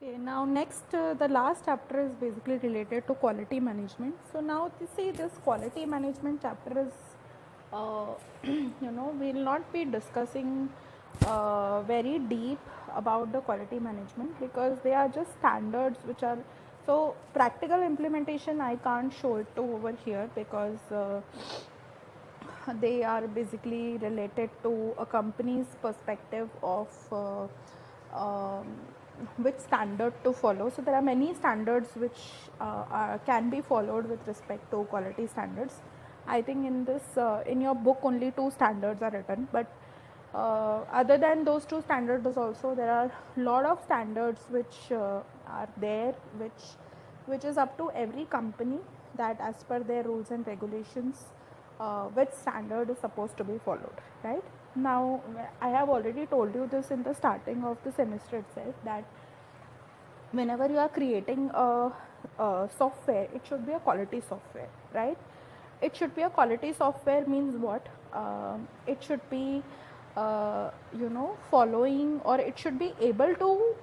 Okay, now next, the last chapter is basically related to quality management. So now to see this quality management chapter is, we will not be discussing very deep about the quality management because they are just standards which are, so practical implementation I can't show it to over here because they are basically related to a company's perspective of um, which standard to follow. So there are many standards which can be followed with respect to quality standards. I think in this in your book only two standards are written, but other than those two standards also there are lot of standards which are there, which is up to every company, that as per their rules and regulations which standard is supposed to be followed, right? Now I have already told you this in the starting of the semester itself, that whenever you are creating a software, it should be a quality software, right? It should be a quality software means what? It should be following, or it should be able to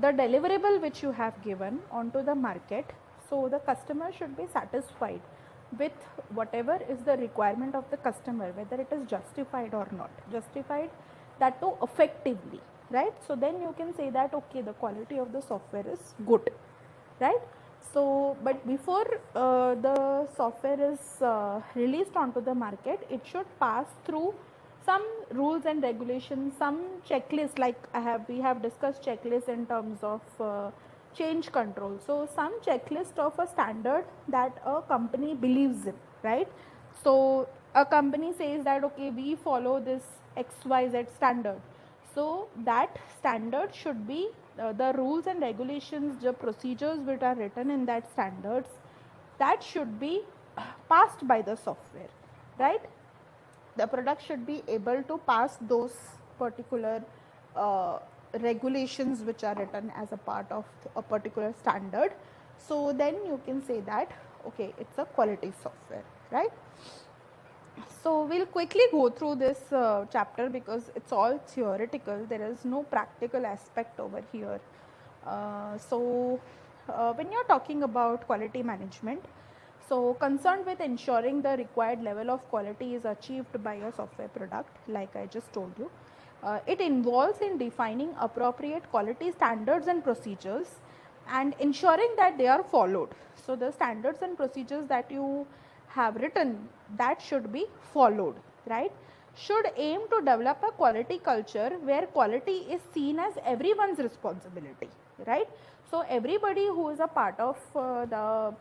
the deliverable which you have given onto the market. So the customer should be satisfied with whatever is the requirement of the customer, whether it is justified or not justified, that too effectively, right? So then you can say that okay, the quality of the software is good, right? So but before the software is released onto the market, it should pass through some rules and regulations, some checklist, like we have discussed checklist in terms of change control. So some checklist of a standard that a company believes in, right? So a company says that okay, we follow this XYZ standard. So that standard should be the rules and regulations, the procedures which are written in that standards, that should be passed by the software, right? The product should be able to pass those particular regulations which are written as a part of a particular standard. So then you can say that okay, it's a quality software, right? So we'll quickly go through this chapter because it's all theoretical. There is no practical aspect over here. When you're talking about quality management, so concerned with ensuring the required level of quality is achieved by a software product, like I just told you. It involves in defining appropriate quality standards and procedures and ensuring that they are followed. So the standards and procedures that you have written, that should be followed, right? Should aim to develop a quality culture where quality is seen as everyone's responsibility, right? So everybody who is a part of the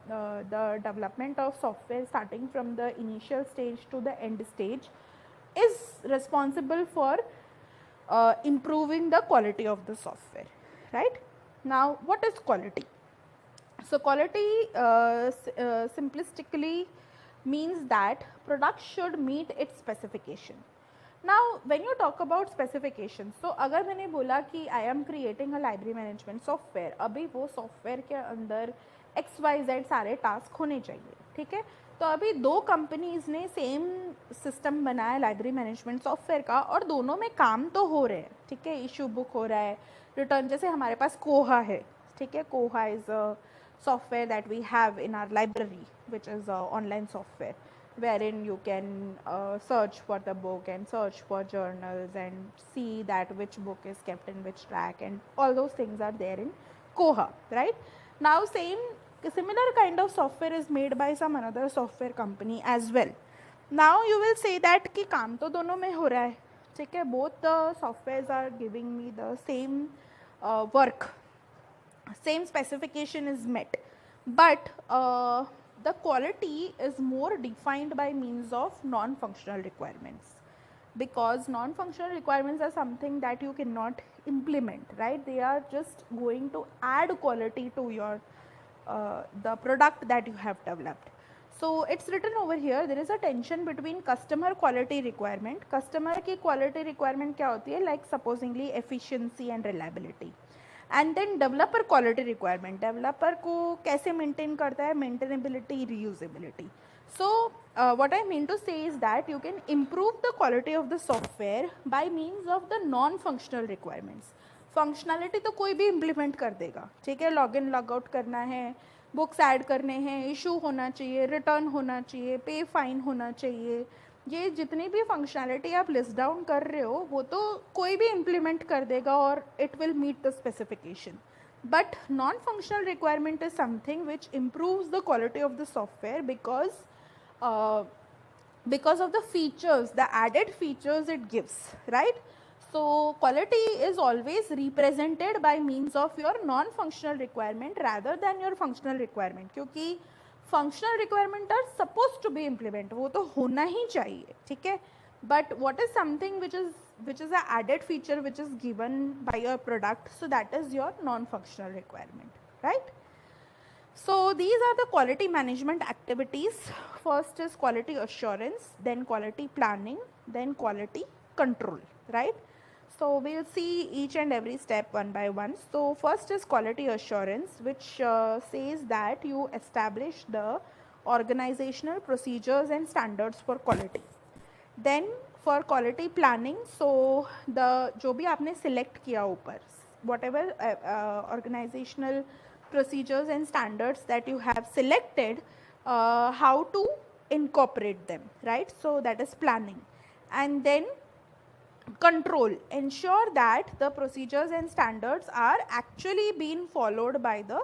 development of software, starting from the initial stage to the end stage, is responsible for improving the quality of the software, right? Now what is quality? So quality simplistically means that product should meet its specification. Now when you talk about specification, so अगर मैंने बोला कि I am creating a library management software, अभी वो software के अंदर XYZ सारे task होने चाहिए, ठीक है? तो अभी दो कंपनीज ने सेम सिस्टम बनाया लाइब्रेरी मैनेजमेंट सॉफ्टवेयर का, और दोनों में काम तो हो रहे हैं, ठीक है? इशू बुक हो रहा है, रिटर्न, जैसे हमारे पास कोहा है, ठीक है? कोहा is a software that we have in our library, which is online software, wherein you can search for the book and search for journals and see that which book is kept in which track, and all those things are there in Koha, right? Now similar kind of software is made by some another software company as well. Now you will say that कि काम तो दोनों में हो रहा है, ठीक है? Both the softwares are giving me the same work, same specification is met, but the quality is more defined by means of non-functional requirements, because non-functional requirements are something that you cannot implement, right? They are just going to add quality to your the product that you have developed. So it's written over here, there is a tension between customer quality requirement. Customer की quality requirement क्या होती है? Like supposingly efficiency and reliability. And then developer quality requirement, developer को कैसे maintain करता है? Maintainability, reusability. So what I mean to say is that you can improve the quality of the software by means of the non-functional requirements. Functionality तो कोई भी implement कर देगा, ठीक है, लॉगिन लॉगआउट करना है, बुक्स ऐड करने हैं, इशू होना चाहिए, रिटर्न होना चाहिए, पे फाइन होना चाहिए, ये जितनी भी फंक्शनैलिटी आप लिस्ट डाउन कर रहे हो वो तो कोई भी इम्प्लीमेंट कर देगा और it will meet the specification. But non-functional requirement is something which improves the quality of the software uh, because of the features, the added features it gives, right? So quality is always represented by means of your non-functional requirement rather than your functional requirement, क्योंकि functional requirement are supposed to be implemented, वो तो होना ही चाहिए, ठीक है. But what is something which is an added feature which is given by your product, so that is your non-functional requirement, right? So these are the quality management activities. First is quality assurance, then quality planning, then quality control, right? So we'll see each and every step one by one. So first is quality assurance, which says that you establish the organizational procedures and standards for quality. Then for quality planning, so the जो भी आपने select किया ऊपर, whatever organizational procedures and standards that you have selected, how to incorporate them, right? So that is planning. And then control, ensure that the procedures and standards are actually being followed by the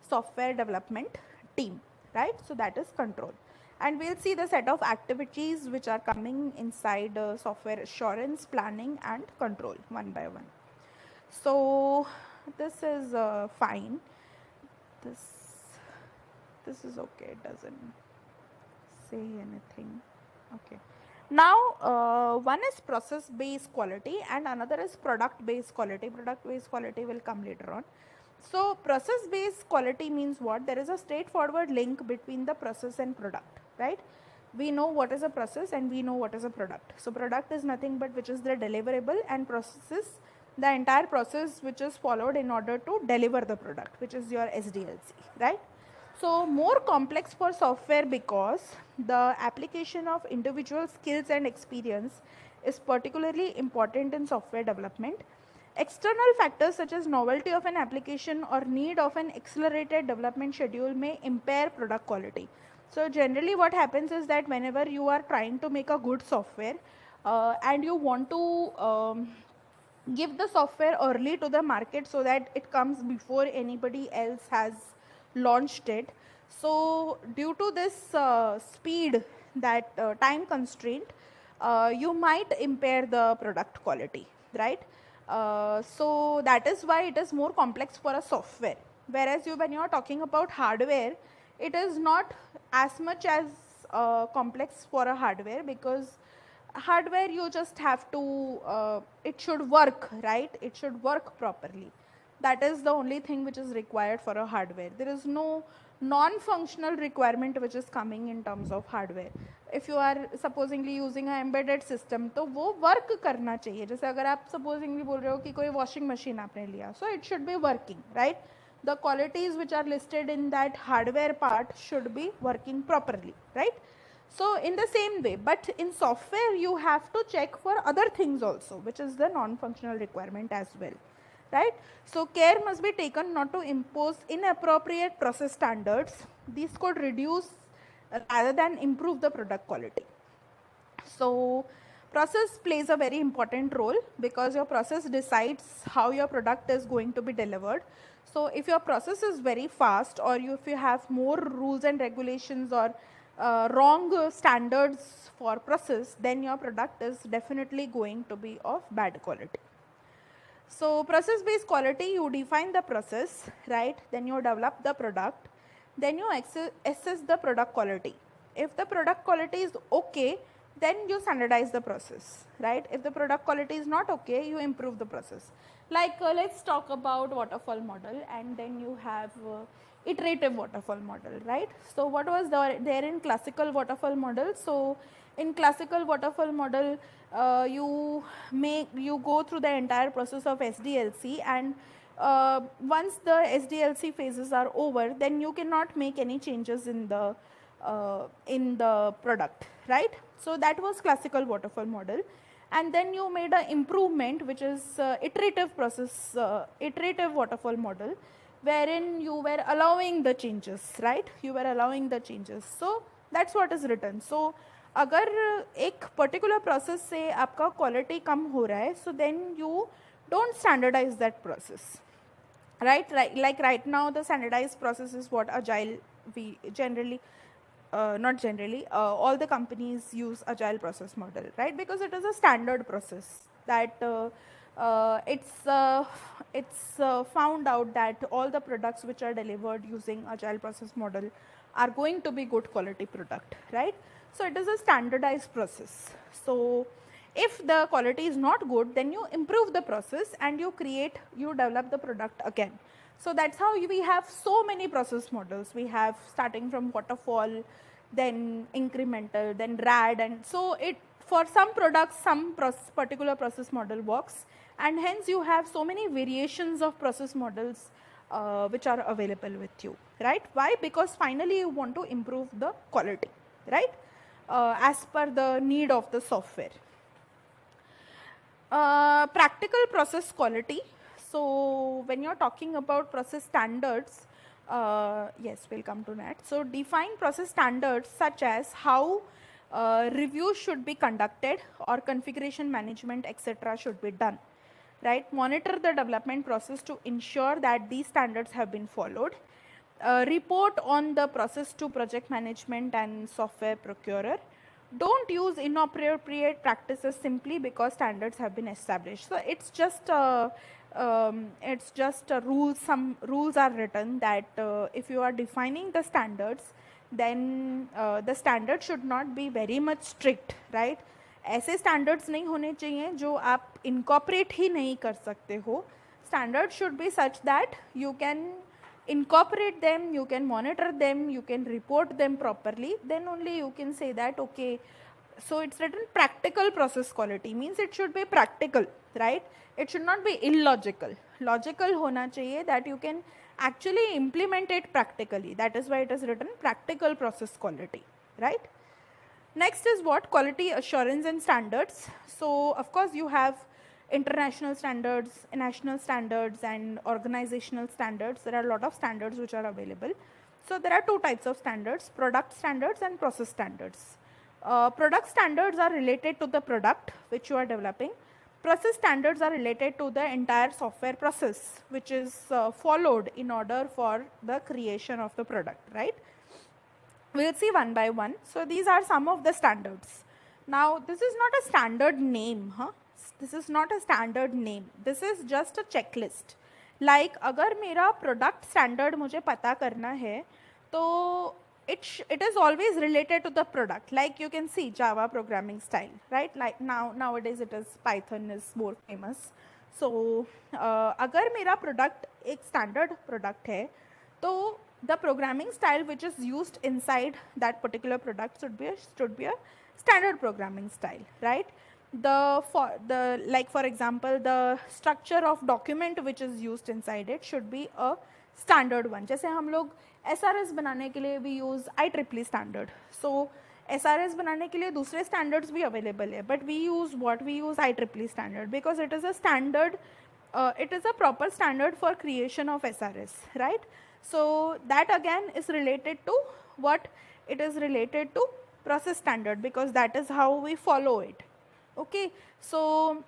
software development team, right? So that is control. And we'll see the set of activities which are coming inside software assurance, planning and control one by one. So this is fine. This is okay, it doesn't say anything. Okay. Now one is process based quality and another is product based quality. Product based quality will come later on. So process based quality means what? There is a straightforward link between the process and product, right? We know what is a process and we know what is a product. So product is nothing but which is the deliverable, and process is the entire process which is followed in order to deliver the product, which is your SDLC, right? So more complex for software because the application of individual skills and experience is particularly important in software development. External factors such as novelty of an application or need of an accelerated development schedule may impair product quality. So generally what happens is that whenever you are trying to make a good software and you want to give the software early to the market so that it comes before anybody else has launched it. So due to this speed, that time constraint, you might impair the product quality, right? So that is why it is more complex for a software, whereas when you are talking about hardware, it is not as much as complex for a hardware, because hardware you just have to it should work, right? It should work properly. That is the only thing which is required for a hardware. There is no non-functional requirement which is coming in terms of hardware. If you are supposingly using an embedded system, तो वो work करना चाहिए. जैसे अगर आप supposingly बोल रहे हो कि कोई washing machine आपने लिया, so it should be working, right? The qualities which are listed in that hardware part should be working properly, right? So in the same way, but in software you have to check for other things also, which is the non-functional requirement as well, right? So care must be taken not to impose inappropriate process standards. These could reduce rather than improve the product quality. So process plays a very important role because your process decides how your product is going to be delivered. So if your process is very fast, or if you have more rules and regulations or wrong standards for process, then your product is definitely going to be of bad quality. So process based quality, you define the process, right? Then you develop the product, then you assess the product quality. If the product quality is okay, then you standardize the process, right? If the product quality is not okay, you improve the process. Like let's talk about waterfall model, and then you have iterative waterfall model, right? So what was there in classical waterfall model? So in classical waterfall model, you go through the entire process of SDLC, and once the SDLC phases are over, then you cannot make any changes in the product, right? So that was classical waterfall model. and then you made an improvement, which is iterative process, iterative waterfall model, wherein you were allowing the changes, right? You were allowing the changes. So that's what is written. So अगर एक particular process से आपका quality कम हो रहा है, so then you don't standardize that process, right? Like right now the standardized process is what agile we generally not generally, all the companies use agile process model, right? Because it is a standard process that it's found out that all the products which are delivered using agile process model are going to be good quality product, right? So it is a standardized process. So if the quality is not good, then you improve the process and you develop the product again. So that's how we have so many process models. We have starting from waterfall, then incremental, then RAD, and so it for some products some particular process model works, and hence you have so many variations of process models which are available with you, right? Why? Because finally you want to improve the quality, right? As per the need of the software. Practical process quality. So when you're talking about process standards, yes, we'll come to that. So define process standards such as how reviews should be conducted or configuration management, etc. should be done, right? Monitor the development process to ensure that these standards have been followed. Report on the process to project management and software procurer. Don't use inappropriate practices simply because standards have been established. So it's just a rule. Some rules are written that if you are defining the standards, then the standard should not be very much strict, right? ऐसे standards नहीं होने चाहिए जो आप incorporate ही नहीं कर सकते हो. Standards should be such that you can incorporate them, you can monitor them, you can report them properly, then only you can say that okay. So it's written practical process quality, means it should be practical, right? It should not be illogical. Logical hona chahiye that you can actually implement it practically. That is why it is written practical process quality, right? Next is what? Quality assurance and standards. So of course you have international standards, national standards, and organizational standards. There are a lot of standards which are available. So there are two types of standards: product standards and process standards. Product standards are related to the product which you are developing. Process standards are related to the entire software process which is followed in order for the creation of the product, right? We'll see one by one. So these are some of the standards. Now this is not a standard name, huh? This is not a standard name. This is just a checklist. Like अगर मेरा product standard मुझे पता करना है, तो it is always related to the product. Like you can see Java programming style, right? Like nowadays it is Python is more famous. So अगर मेरा product एक standard product है, तो the programming style which is used inside that particular product should be a standard programming style, right? Like for example the structure of document which is used inside it should be a standard one. जैसे हम लोग SRS बनाने के लिए we use IEEE standard. So SRS बनाने के लिए दूसरे standards भी available है, but we use IEEE standard because it is a standard. It is a proper standard for creation of SRS, right? So that again is related to what? It is related to process standard because that is how we follow it. Okay, so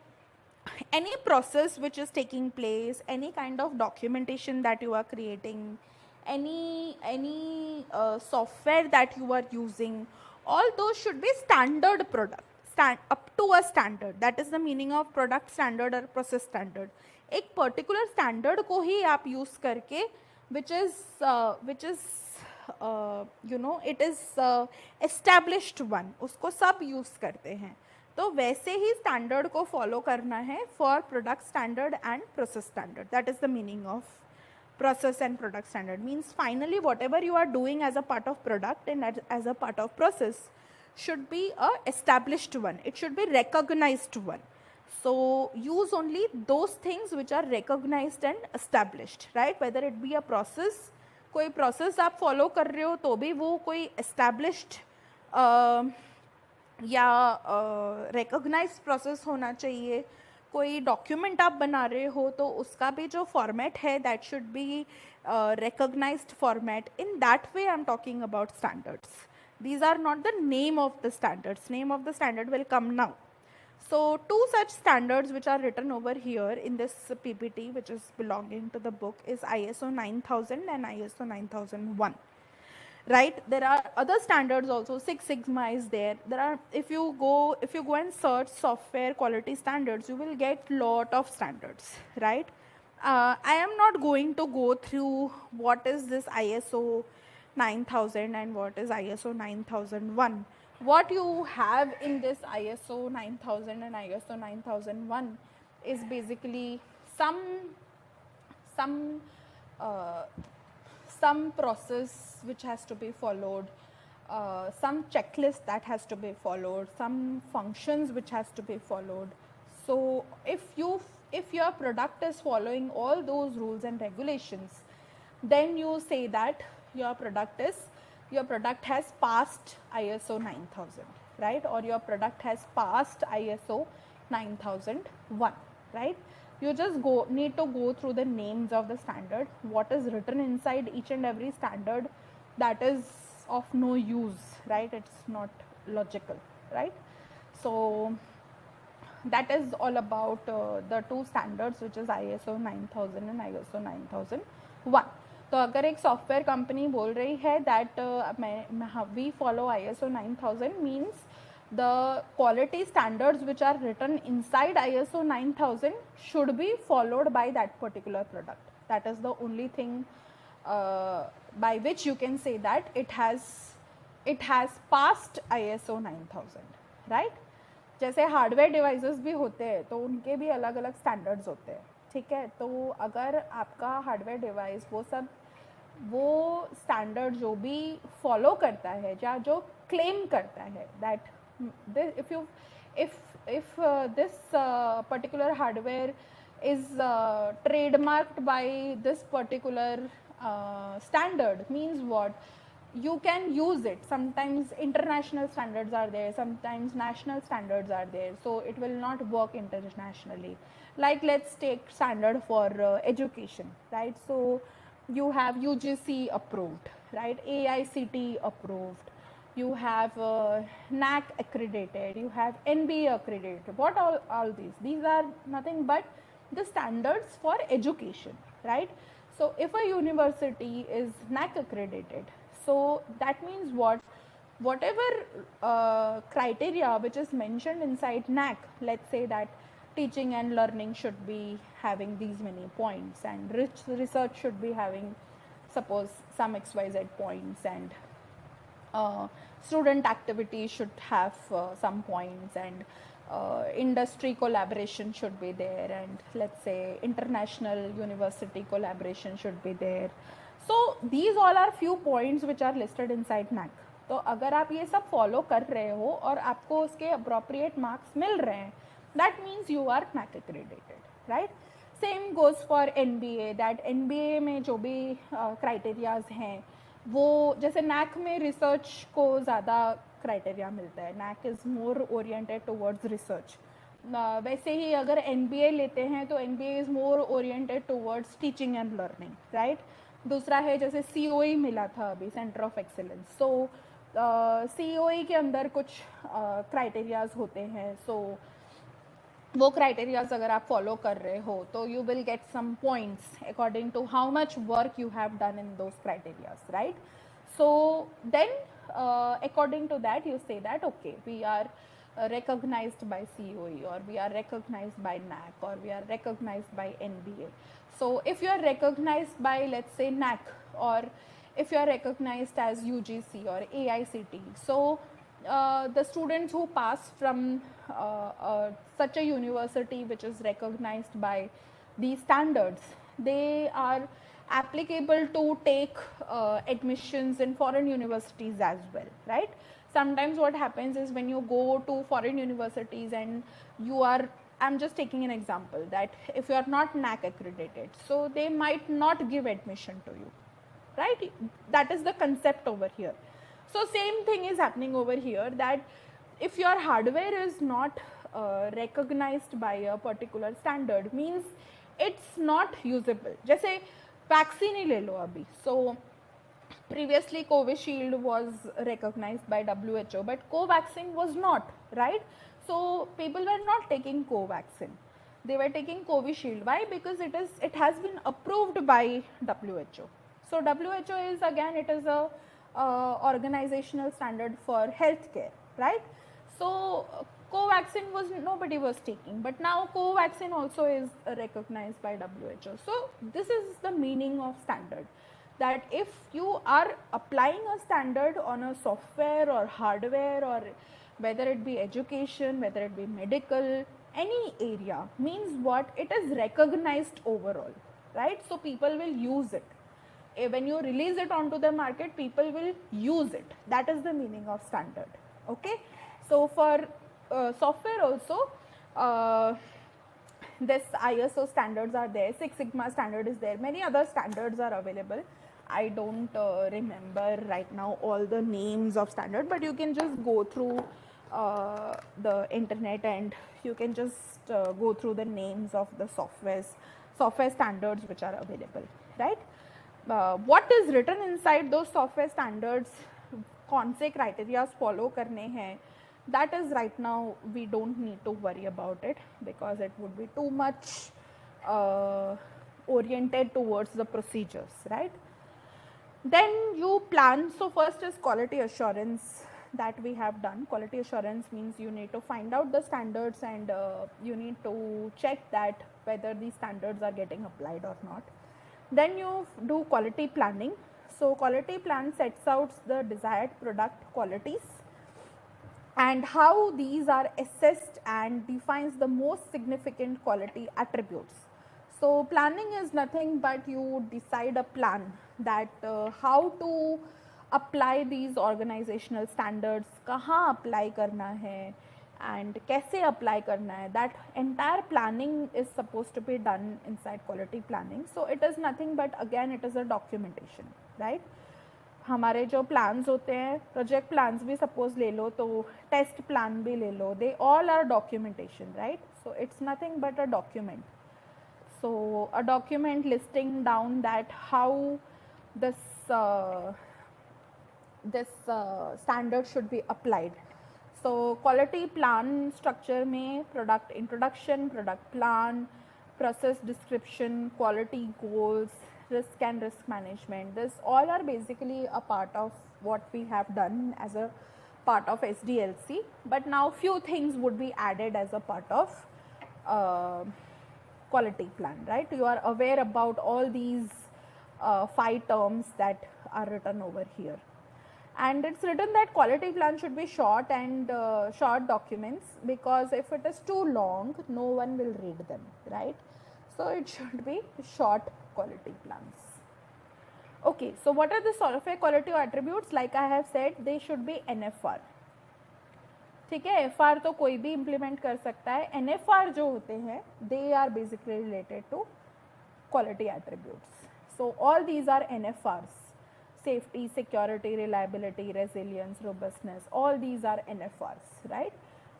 any process which is taking place, any kind of documentation that you are creating, any software that you are using, all those should be standard product, up to a standard. That is the meaning of product standard or process standard. एक particular standard को ही आप use करके which is you know it is established one, उसको सब use करते हैं. तो वैसे ही standard को follow करना है for product standard and process standard. That is the meaning of process and product standard. Means finally whatever you are doing as a part of product and as a part of process should be a established one. It should be recognized one. So use only those things which are recognized and established, right? Whether it be a process, कोई process आप follow कर रहे हो तो भी वो कोई established या रिकॉग्नाइज्ड प्रोसेस होना चाहिए, कोई डॉक्यूमेंट आप बना रहे हो तो उसका भी जो फॉर्मेट है that should be recognised format. In that way I am talking about standards. These are not the name of the standards. Name of the standard will come now. So two such standards which are written over here in this PPT, which is belonging to the book, is ISO 9000 and ISO 9001. Right, there are other standards also. Six Sigma is there. There are, if you go and search software quality standards, you will get lot of standards, right? I am not going to go through what is this ISO 9000 and what is ISO 9001. What you have in this ISO 9000 and ISO 9001 is basically some uh, some process which has to be followed, some checklist that has to be followed, some functions which has to be followed. So if your product is following all those rules and regulations, then you say that your product has passed ISO 9000, right? Or your product has passed ISO 9001, right? You just need to go through the names of the standard, what is written inside each and every standard. That is of no use, right? It's not logical, right? So that is all about the two standards, which is ISO 9000 and ISO 9001. तो अगर एक software company बोल रही है that we follow ISO 9000, means the quality standards which are written inside ISO 9000 should be followed by that particular product. That is the only thing by which you can say that it has passed ISO 9000, right? जैसे hardware devices भी होते हैं तो उनके भी अलग अलग standards होते हैं, ठीक है? तो अगर आपका हार्डवेयर डिवाइस वो स्टैंडर्ड जो भी फॉलो करता है या जो क्लेम करता है that if this particular hardware is trademarked by this particular standard, means what? You can use it. Sometimes international standards are there, sometimes national standards are there, so it will not work internationally. Like let's take standard for education, right? So you have UGC approved, right? AICTE approved, you have NAC accredited, you have NBA accredited. What all these are nothing but the standards for education, right? So if a university is NAC accredited, so that means what? Whatever criteria which is mentioned inside NAC, let's say that teaching and learning should be having these many points, and research should be having, suppose, some XYZ points, and student activity should have some points, and industry collaboration should be there, and let's say international university collaboration should be there. So these all are few points which are listed inside NAC. तो अगर आप ये सब follow कर रहे हो और आपको उसके अप्रोप्रिएट मार्क्स मिल रहे हैं, that means you are NAC accredited, right? Same goes for NBA, that NBA में जो भी क्राइटेरियाज हैं वो, जैसे NAC में रिसर्च को ज़्यादा क्राइटेरिया मिलता है, NAC is more oriented towards research. वैसे ही अगर NBA लेते हैं तो NBA is more oriented towards teaching and learning, right? दूसरा है जैसे COE मिला था अभी, centre of excellence. So COE के अंदर कुछ क्राइटेरियाज होते हैं. सो वो क्राइटेरियाज अगर आप फॉलो कर रहे हो तो you will get some points according to how much work you have done in those criterias, right? So then according to that you say that okay, we are recognized by COE, or we are recognized by NAC, or we are recognized by NBA. So if you are recognized by, let's say, NAC, or if you are recognized as UGC or AICTE, so the students who pass from such a university which is recognized by these standards, they are applicable to take admissions in foreign universities as well, right? Sometimes what happens is when you go to foreign universities and you are, I'm just taking an example, that if you are not NAC accredited, so they might not give admission to you, right? That is the concept over here. So same thing is happening over here, that if your hardware is not recognized by a particular standard, means it's not usable. जैसे vaccine ही ले लो अभी. So previously Covishield was recognized by WHO, but Covaxin was not, right? So people were not taking Covaxin, they were taking Covishield. Why? Because it has been approved by WHO. So WHO is, again, it is a organizational standard for healthcare, right? So Covaxin was, nobody was taking, but now Covaxin also is recognized by WHO. So this is the meaning of standard, that if you are applying a standard on a software or hardware, or whether it be education, whether it be medical, any area, means what? It is recognized overall, right? So people will use it. When you release it onto the market, people will use it. That is the meaning of standard. Okay. So for software also, this ISO standards are there, Six Sigma standard is there, many other standards are available. I don't remember right now all the names of standard, but you can just go through the internet and you can just go through the names of the software standards which are available, right? What is written inside those software standards, कौन से criteria follow करने हैं, that is right now we don't need to worry about it, because it would be too much oriented towards the procedures, right? Then you plan. So first is quality assurance that we have done. Quality assurance means you need to find out the standards and you need to check that whether these standards are getting applied or not. Then you do quality planning. So quality plan sets out the desired product qualities and how these are assessed and defines the most significant quality attributes. So planning is nothing but you decide a plan that how to apply these organizational standards, कहाँ apply करना है and कैसे apply करना है. That entire planning is supposed to be done inside quality planning. So it is nothing but, again, it is a documentation, right? हमारे जो plans होते हैं, project plans भी suppose ले लो, तो test plan भी ले लो, they all are documentation, right? So it's nothing but a document. So a document listing down that how this standard should be applied. So quality plan structure में product introduction, product plan, process description, quality goals, risk and risk management, this all are basically a part of what we have done as a part of SDLC, but now few things would be added as a part of quality plan, right? You are aware about all these 5 terms that are written over here. And it's written that quality plan should be short and short documents, because if it is too long, no one will read them, right? So it should be short quality plans. Okay, so what are the software quality attributes? Like I have said, they should be NFR. ठीक है, FR तो कोई भी implement कर सकता है. NFR जो होते हैं, they are basically related to quality attributes. So all these are NFRs. Safety, security, reliability, resilience, robustness, all these are NFRs, right?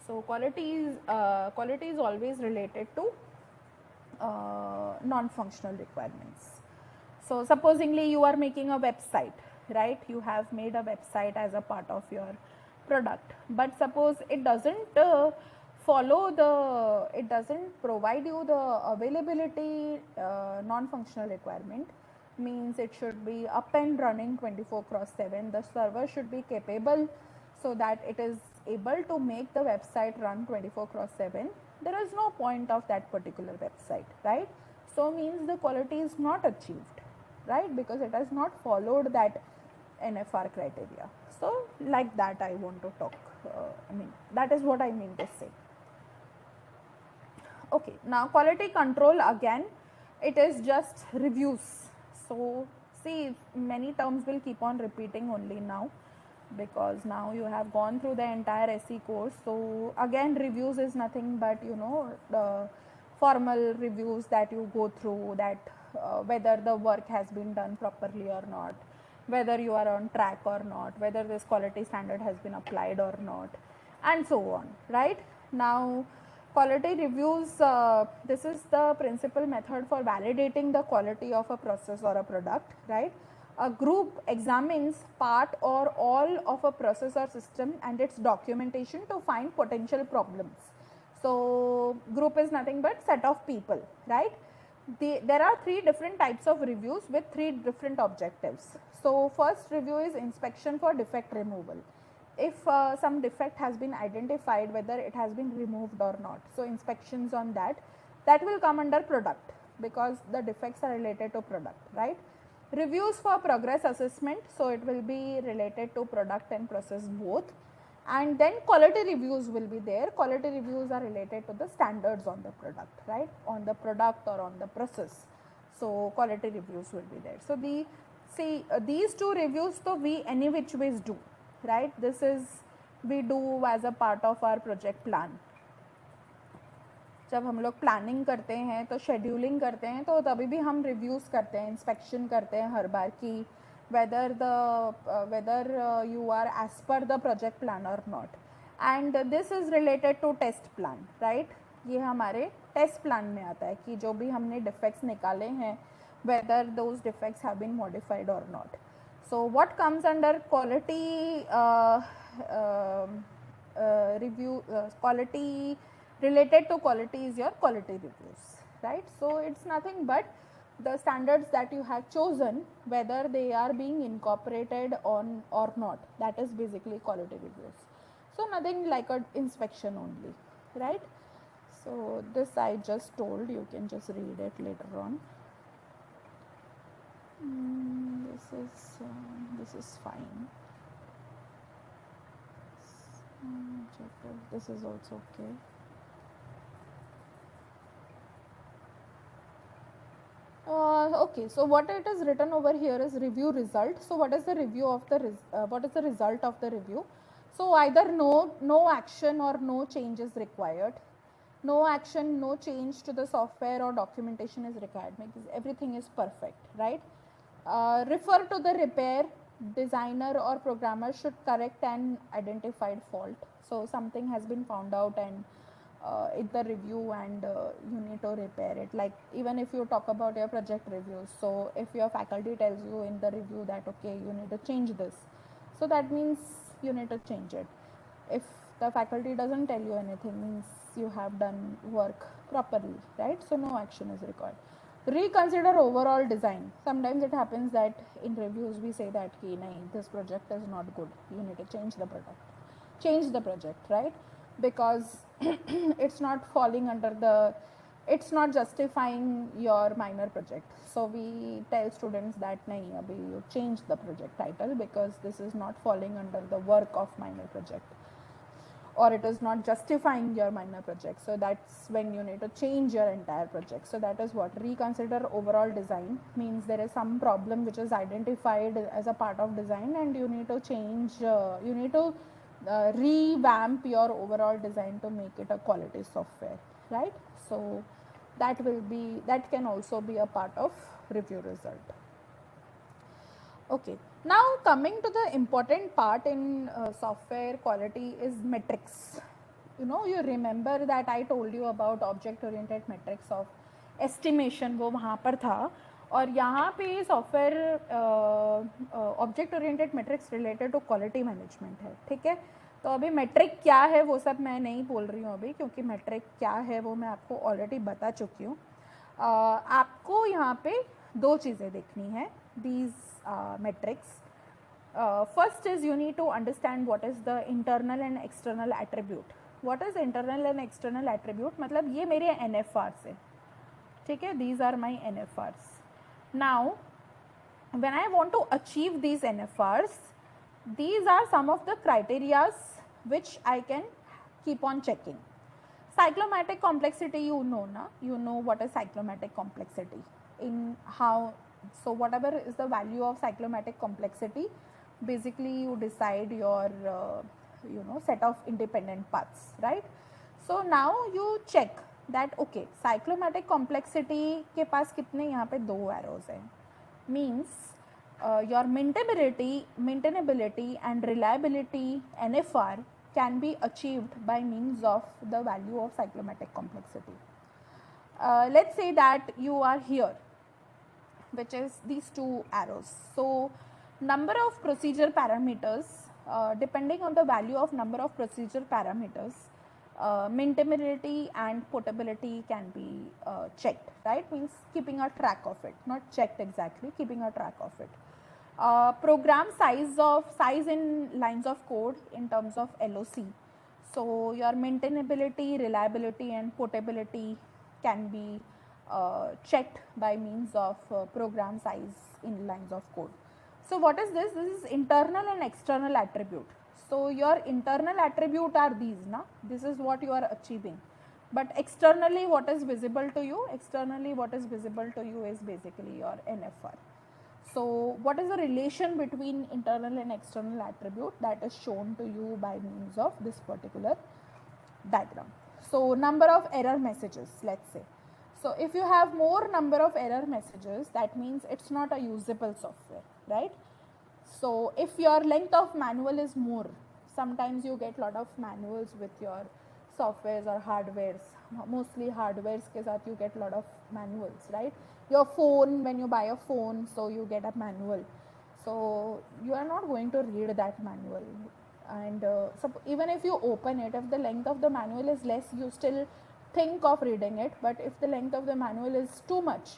So quality is always related to non-functional requirements. So supposingly you are making a website, right? You have made a website as a part of your product, but suppose it doesn't it doesn't provide you the availability non-functional requirement, means it should be up and running 24/7. The server should be capable so that it is able to make the website run 24/7. There is no point of that particular website, right? So means the quality is not achieved, right? Because it has not followed that NFR criteria. So like that I want to talk. That is what I mean to say. Okay, now quality control, again, it is just reviews. So see, many terms will keep on repeating only now, because now you have gone through the entire SE course. So again, reviews is nothing but, the formal reviews that you go through, that whether the work has been done properly or not, whether you are on track or not, whether this quality standard has been applied or not, and so on, right? Now, quality reviews, this is the principal method for validating the quality of a process or a product, right? A group examines part or all of a process or system and its documentation to find potential problems. So, group is nothing but set of people, right? There are three different types of reviews with three different objectives. So, first review is inspection for defect removal. If some defect has been identified, whether it has been removed or not. So, inspections on that, that will come under product because the defects are related to product, right? Reviews for progress assessment, so it will be related to product and process both. And then quality reviews will be there. Quality reviews are related to the standards on the product, right? On the product or on the process. So, quality reviews will be there. So, these two reviews तो we any which ways do, right? This is we do as a part of our project plan. जब हम लोग planning करते हैं तो scheduling करते हैं तो तभी भी हम रिव्यूज़ करते हैं, इंस्पेक्शन करते हैं हर बार कि whether you are as per the project plan or not. And this is related to test plan, right? ये हमारे टेस्ट प्लान में आता है कि जो भी हमने डिफेक्ट्स निकाले हैं whether those defects have been modified or not. So what comes under quality review, quality related to quality is your quality reviews, right? So it's nothing but the standards that you have chosen, whether they are being incorporated on or not. That is basically quality reviews. So nothing like an inspection only, right? So this I just told, you can just read it later on. This is fine. This is also okay. Okay, so what it is written over here is review result. So what is the review of the what is the result of the review? So either no action or no change is required. No action, no change to the software or documentation is required because everything is perfect, right? Refer to the repair. Designer or programmer should correct an identified fault. So something has been found out and in the review and you need to repair it. Like even if you talk about your project reviews, so if your faculty tells you in the review that okay, you need to change this, so that means you need to change it. If the faculty doesn't tell you anything, means you have done work properly, right? So no action is required. Reconsider overall design. Sometimes it happens that in reviews we say that this project is not good, you need to change the project, right? Because it's not falling under the, it's not justifying your minor project. So we tell students that nahi, abhi you change the project title because this is not falling under the work of minor project, or it is not justifying your minor project. So that's when you need to change your entire project. So that is what reconsider overall design means. There is some problem which is identified as a part of design and you need to change, you need to revamp your overall design to make it a quality software, right? So that will be, that can also be a part of review result. Okay, now coming to the important part in software quality is metrics. You remember that I told you about object oriented metrics of estimation, वो वहाँ पर था, और यहाँ पे software object oriented metrics related to quality management है, ठीक है? तो अभी मेट्रिक क्या है वो सब मैं नहीं बोल रही हूँ अभी, क्योंकि मेट्रिक क्या है वो मैं आपको ऑलरेडी बता चुकी हूँ. आपको यहाँ पे दो चीज़ें देखनी है these metrics. First is you need to understand what is the internal and external attribute. What is internal and external attribute? मतलब ये मेरे NFRs है, ठीक है? These are my NFRs. Now, when I want to achieve these NFRs, these are some of the criterias which I can keep on checking. Cyclomatic complexity, you know what is cyclomatic complexity. In how, so whatever is the value of cyclomatic complexity, basically you decide your set of independent paths, right? So now you check that okay, cyclomatic complexity के पास कितने यहाँ पे दो arrows हैं, means your maintainability and reliability NFR can be achieved by means of the value of cyclomatic complexity. Let's say that you are here, which is these two arrows. So number of procedure parameters, depending on the value of number of procedure parameters, maintainability and portability can be checked, right? Means keeping a track of it, not checked exactly, keeping a track of it. Program size in lines of code in terms of LOC. So your maintainability, reliability and portability can be checked by means of program size in lines of code. So what is this? This is internal and external attribute. So your internal attribute are these, na? This is what you are achieving. But externally what is visible to you? Externally what is visible to you is basically your NFR. So what is the relation between internal and external attribute? That is shown to you by means of this particular diagram. So number of error messages, let's say. So if you have more number of error messages, that means it's not a usable software, right? So if your length of manual is more, sometimes you get lot of manuals with your softwares or hardwares. Mostly hardwares ke saath you get lot of manuals, right? Your phone, when you buy a phone, so you get a manual. So you are not going to read that manual. And so even if you open it, if the length of the manual is less, you still think of reading it. But if the length of the manual is too much,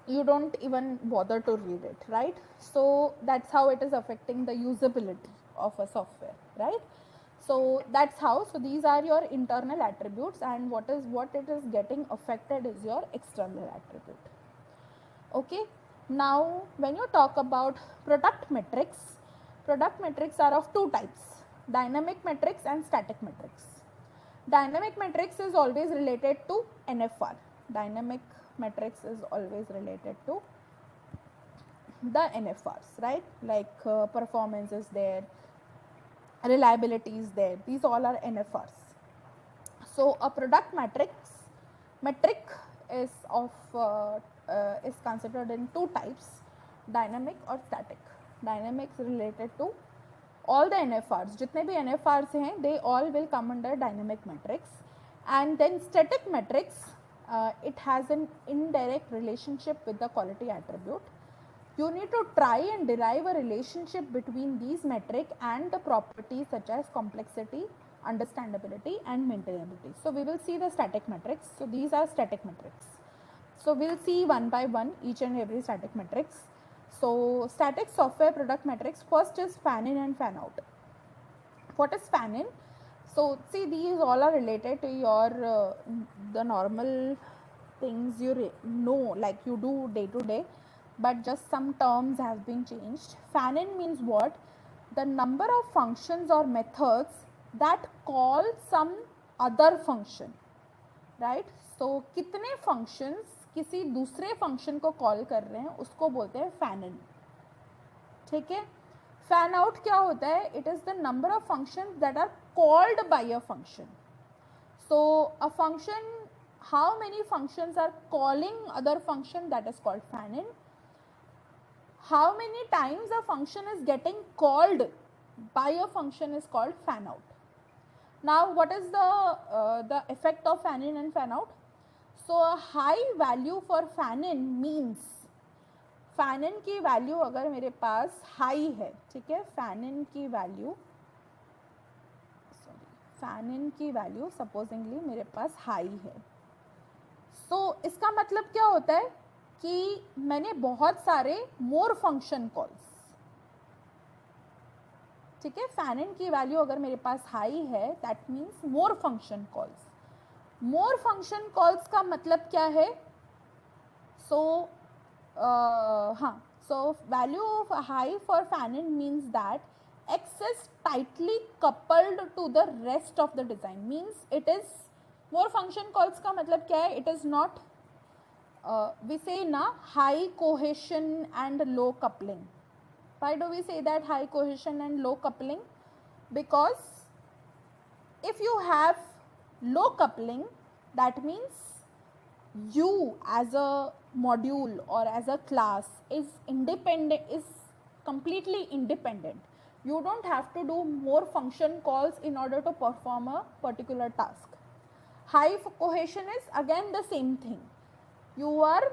you don't even bother to read it, right? So that's how it is affecting the usability of a software, right? So that's how. So these are your internal attributes, and what it is getting affected is your external attribute. Okay. Now when you talk about product metrics are of two types: dynamic metrics and static metrics. Dynamic metrics is always related to NFR. Dynamic metrics is always related to the NFRs, right? Like performance is there, reliability is there. These all are NFRs. So a product metric is of is considered in two types: dynamic or static. Dynamic is related to all the NFRs. जितने भी NFRs हैं, they all will come under dynamic metrics. And then static metrics, it has an indirect relationship with the quality attribute. You need to try and derive a relationship between these metric and the properties such as complexity, understandability and maintainability. So we will see the static metrics. So these are static metrics. So we'll see one by one each and every static metrics. So static software product metrics, first is fan in and fan out. What is fan in? So see, these all are related to your the normal things you know, like you do day to day, but just some terms have been changed. Fan in means what? The number of functions or methods that call some other function, right? So कितने functions किसी दूसरे function को call कर रहे हैं, उसको बोलते हैं fan in. ठीक है? Fan out क्या होता है? It is the number of functions that are called by a function. So a function, how many functions are calling other function, that is called fan in. How many times a function is getting called by a function is called fan out. Now what is the effect of fan in and fan out? So a high value for fan in means fan in की value अगर मेरे पास high है, ठीक है, fan in की value supposedly मेरे पास high है, सो इसका मतलब क्या होता है कि मैंने बहुत सारे मोर फंक्शन कॉल्स, ठीक है, फैन इन की वैल्यू अगर मेरे पास हाई है, that means more function calls. More function calls का मतलब क्या है? सो हाँ, so value of high for fan in means that X is tightly coupled to the rest of the design. Means it is more function calls का मतलब क्या है? It is not we say ना high cohesion and low coupling. Why do we say that high cohesion and low coupling? Because if you have low coupling, that means you as a module or as a class is independent, is completely independent. You don't have to do more function calls in order to perform a particular task. High cohesion is again the same thing. You are,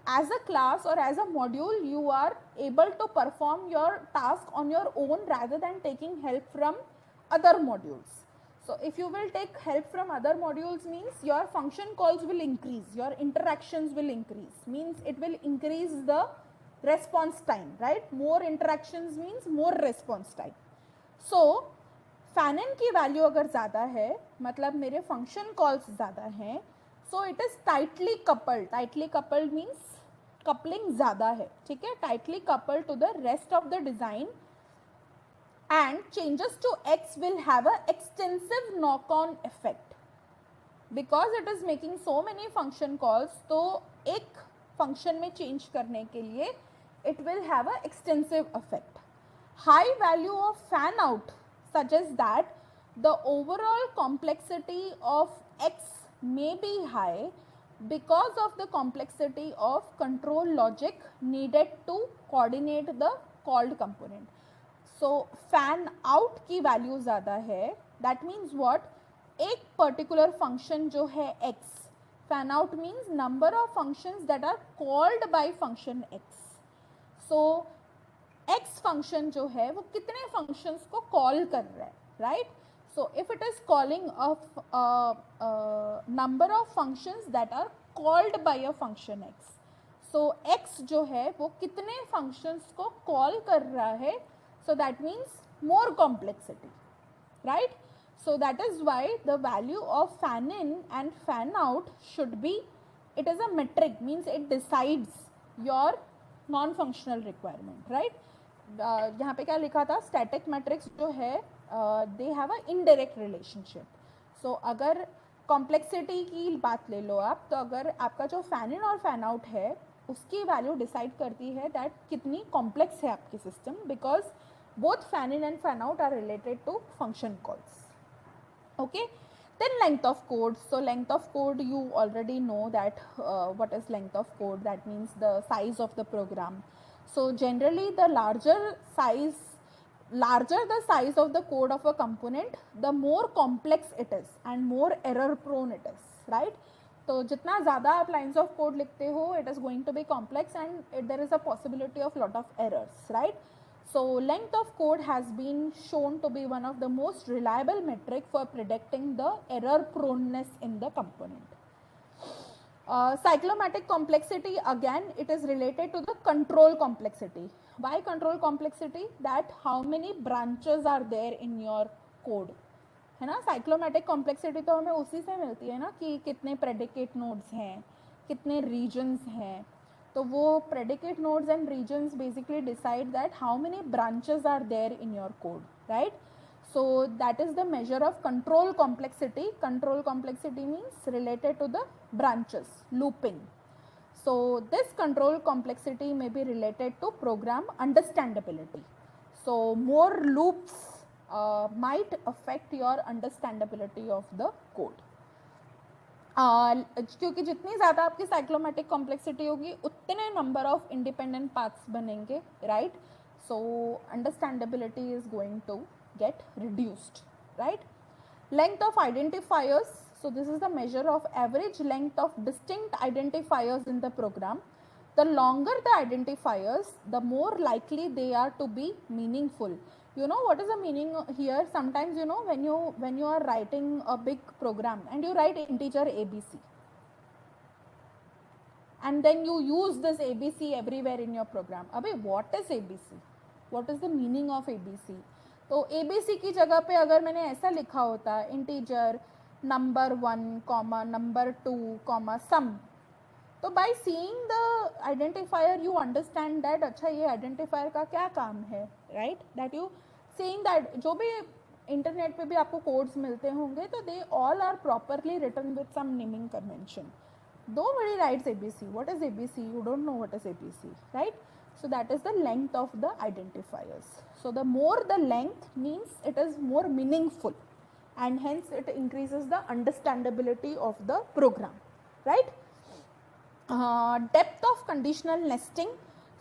as a class or as a module, you are able to perform your task on your own rather than taking help from other modules. So if you will take help from other modules, means your function calls will increase, your interactions will increase, means it will increase the response time, right? More interactions means more response time. So fan in की value अगर ज़्यादा है, मतलब मेरे function calls ज़्यादा हैं, so it is tightly coupled. Tightly coupled means coupling ज़्यादा है, ठीक है, tightly coupled to the rest of the design, and changes to X will have a extensive knock-on effect because it is making so many function calls. तो एक function में change करने के लिए it will have a extensive effect. High value of fan out suggests that the overall complexity of X may be high because of the complexity of control logic needed to coordinate the called component. So fan out की value ज़्यादा है. That means what, एक particular function जो है x, fan out means number of functions that are called by function x. So x function जो है वो कितने फंक्शंस को कॉल कर रहा है, right? So if it is calling number of functions that are called by a function x, so x जो है वो कितने फंक्शंस को कॉल कर रहा है. So that means more complexity, right? So that is why the value of fan in and fan out should be, it is a metric, means it decides your non-functional requirement, right? यहाँ पे क्या लिखा था, static metrics जो है they have a indirect relationship. So अगर complexity की बात ले लो आप, तो अगर आपका जो fan in और fan out है उसकी वैल्यू डिसाइड करती है दैट कितनी कॉम्प्लेक्स है आपकी system, because both fan in and fan out are related to function calls. Okay, then length of code. So length of code, you already know that what is length of code. That means the size of the program. So generally the larger the size of the code of a component, the more complex it is and more error prone it is, right? तो जितना ज़्यादा आप lines of code लिखते हो, it is going to be complex and there is a possibility of lot of errors, right? So length of code has been shown to be one of the most reliable metric for predicting the error proneness in the component. Cyclomatic complexity, again it is related to the control complexity. Why control complexity? That how many branches are there in your code, है ना. साइक्लोमैटिक complexity तो हमें उसी से मिलती है ना कि कितने प्रेडिकेट नोड्स हैं, कितने रीजन्स हैं. तो वो predicate nodes and reasons basically decide that how many branches are there in your code, right? So that is the measure of control complexity. Control complexity means related to the branches, looping. So this control complexity may be related to program understandability. So more loops might affect your understandability of the code. क्योंकि जितनी ज़्यादा आपकी साइक्लोमैटिक complexity होगी उतने number of independent paths बनेंगे, right? So understandability is going to get reduced, right? Length of identifiers. So this is the measure of average length of distinct identifiers in the program. The longer the identifiers, the more likely they are to be meaningful. You know what is the meaning here? Sometimes, you know, when you are writing a big program and you write integer ABC, and then you use this ABC everywhere in your program. Abhi, what is ABC? What is the meaning of ABC? तो ABC की जगह पे अगर मैंने ऐसा लिखा होता, integer number 1 comma number 2 comma sum, तो by seeing the identifier you understand that अच्छा ये आइडेंटिफायर का क्या काम है, right? That you seeing that जो भी इंटरनेट पे भी आपको कोड्स मिलते होंगे तो they all are properly written with some naming convention. Nobody writes ABC. What is ABC? You don't know what is ABC, right? So that is the length of the identifiers. So the more the length means it is more meaningful and hence it increases the understandability of the program, right? Depth of conditional nesting.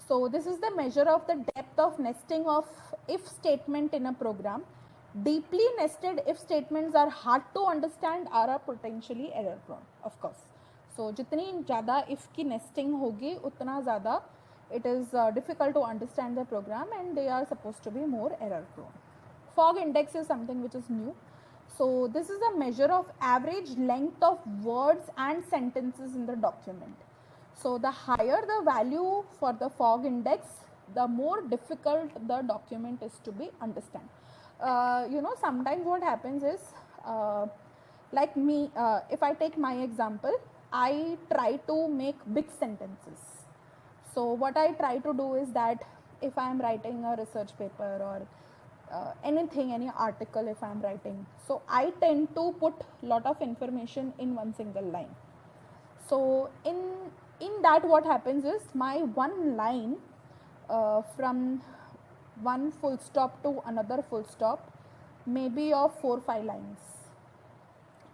So this is the measure of the depth of nesting of if statement in a program. Deeply nested if statements are hard to understand or are potentially error prone, of course. So जितनी ज़्यादा if की nesting होगी उतना ज़्यादा it is difficult to understand the program and they are supposed to be more error prone. Fog index is something which is new. So this is a measure of average length of words and sentences in the document. So the higher the value for the fog index, the more difficult the document is to be understand. Sometimes what happens is, like me, if I take my example, I try to make big sentences. So what I try to do is that if I am writing a research paper or anything, any article if I am writing, so I tend to put lot of information in one single line. So in that what happens is my one line from one full stop to another full stop may be of 4-5 lines.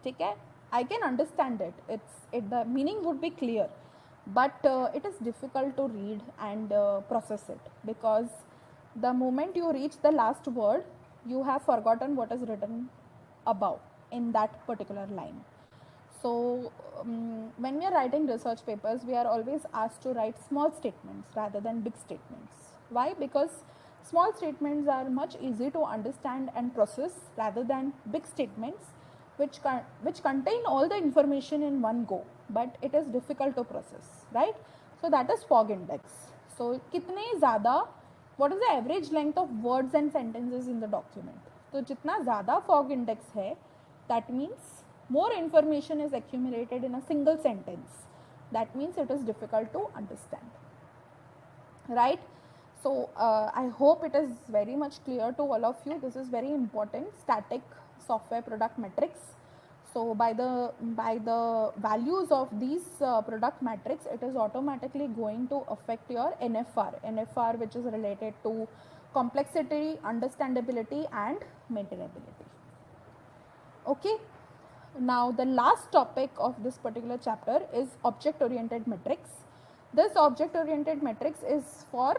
Okay, I can understand it. The meaning would be clear, but it is difficult to read and process it, because the moment you reach the last word, you have forgotten what is written above in that particular line. So when we are writing research papers, we are always asked to write small statements rather than big statements. Why? Because small statements are much easy to understand and process rather than big statements which contain all the information in one go, but it is difficult to process, right? So that is fog index. So kitne zyada, what is the average length of words and sentences in the document? So jitna zyada fog index hai, that means more information is accumulated in a single sentence. That means it is difficult to understand, right? So I hope it is very much clear to all of you. This is very important, static software product metrics. So by the values of these product metrics, it is automatically going to affect your NFR, which is related to complexity, understandability and maintainability. Okay. Now the last topic of this particular chapter is object oriented metrics. This object oriented metrics is for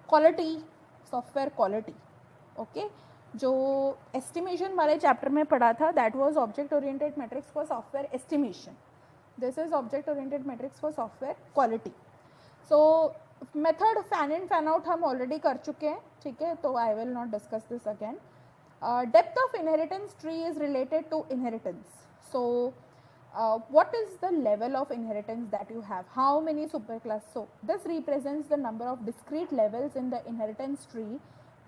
quality, software quality. Okay, जो estimation वाले chapter में पढ़ा था, that was object oriented metrics for software estimation. This is object oriented metrics for software quality. So method fan in fan out हम already कर चुके हैं, ठीक है, तो I will not discuss this again. Depth of inheritance tree is related to inheritance. So what is the level of inheritance that you have? How many superclass? So this represents the number of discrete levels in the inheritance tree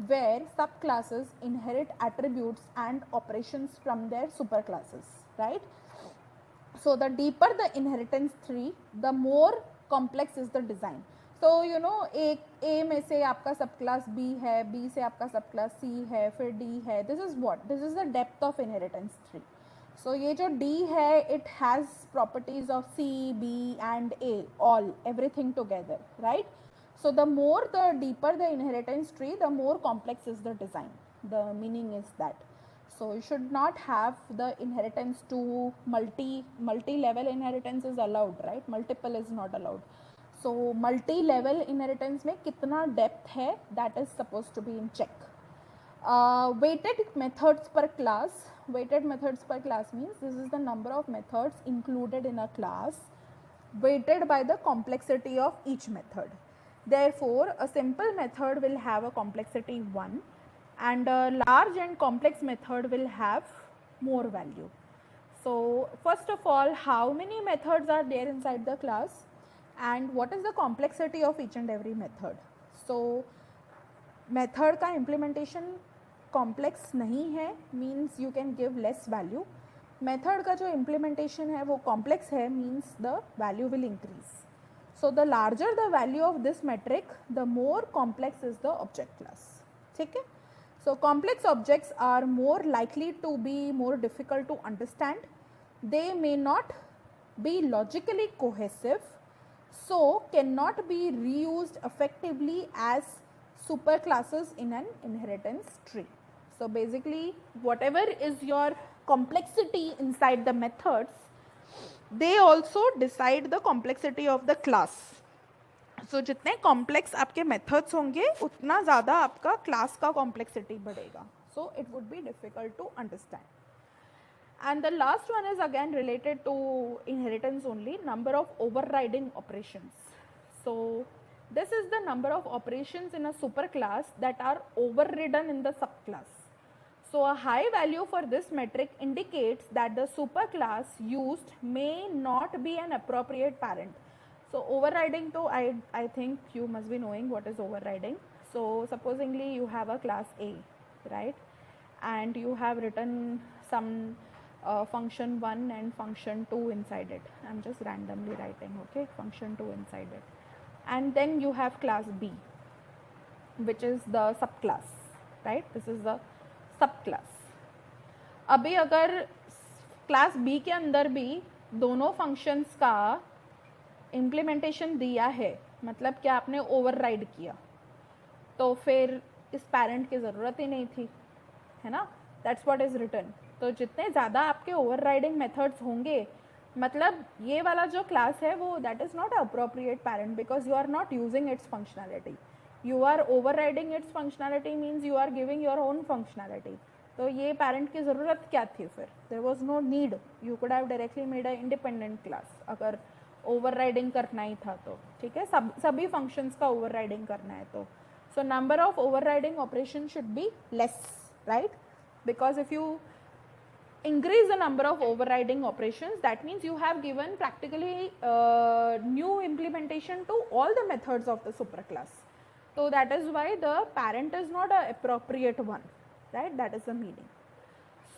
where subclasses inherit attributes and operations from their superclasses, right? So the deeper the inheritance tree, the more complex is the design. तो A में से आपका सब class B है, B से आपका सब class C है, फिर D है. This is what? This is the depth of inheritance tree. So ये जो D है, it has properties of C, B and A, all, everything together, right? So the more, the deeper the inheritance tree, the more complex is the design. The meaning is that. So you should not have the inheritance to multi-level inheritance is allowed, right? Multiple is not allowed. So multi-level inheritance में कितना depth है, that is supposed to be in check. Weighted methods per class. Weighted methods per class means this is the number of methods included in a class, weighted by the complexity of each method. Therefore, a simple method will have a complexity 1 and a large and complex method will have more value. So first of all, how many methods are there inside the class and what is the complexity of each and every method? So method का implementation complex नहीं है, means you can give less value. Method का जो implementation है वो complex है, means the value will increase. So the larger the value of this metric, the more complex is the object class. ठीक है? So complex objects are more likely to be more difficult to understand. They may not be logically cohesive, so cannot be reused effectively as superclasses in an inheritance tree. So basically, whatever is your complexity inside the methods, they also decide the complexity of the class. सो जितने complex आपके methods होंगे उतना ज़्यादा आपका class का complexity बढ़ेगा. So it would be difficult to understand. And the last one is again related to inheritance only, number of overriding operations. So this is the number of operations in a superclass that are overridden in the subclass. So a high value for this metric indicates that the superclass used may not be an appropriate parent. So overriding, so I think you must be knowing what is overriding. So supposingly you have a class A, right? And you have written some function 1 and function 2 inside it. I'm just randomly writing, okay, function 2 inside it. And then you have class B, which is the subclass, right? This is the subclass. अभी अगर class B के अंदर भी दोनों functions का implementation दिया है, मतलब कि आपने ओवरराइड किया, तो फिर इस पैरेंट की ज़रूरत ही नहीं थी, है ना? That's what is written. तो जितने ज़्यादा आपके ओवरराइडिंग मेथड्स होंगे, मतलब ये वाला जो क्लास है वो that is not appropriate parent because you are not using its functionality. You are overriding its functionality means you are giving your own functionality. तो ये पैरेंट की ज़रूरत क्या थी फिर? There was no need. You could have directly made a independent class अगर overriding करना ही था तो. ठीक है, सभी फंक्शंस का ओवरराइडिंग करना है तो. So number of overriding operation should be less, right? Because if you increase the number of overriding operations, that means you have given practically new implementation to all the methods of the superclass. So that is why the parent is not an appropriate one, right? That is the meaning.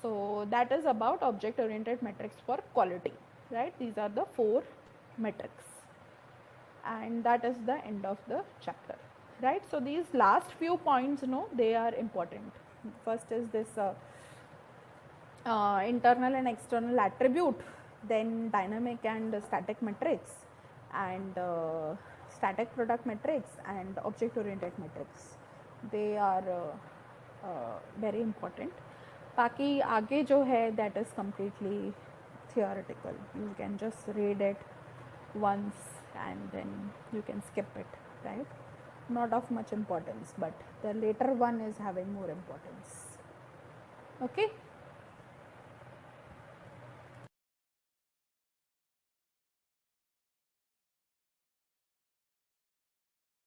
So that is about object oriented metrics for quality, right? These are the 4 metrics, and that is the end of the chapter, right? So these last few points, no, they are important. First is this internal and external attribute, then dynamic and static metrics, and static product metrics and object oriented metrics. They are very important. बाकी आगे जो है that is completely theoretical. You can just read it once and then you can skip it, right? Not of much importance, but the later one is having more importance. Okay.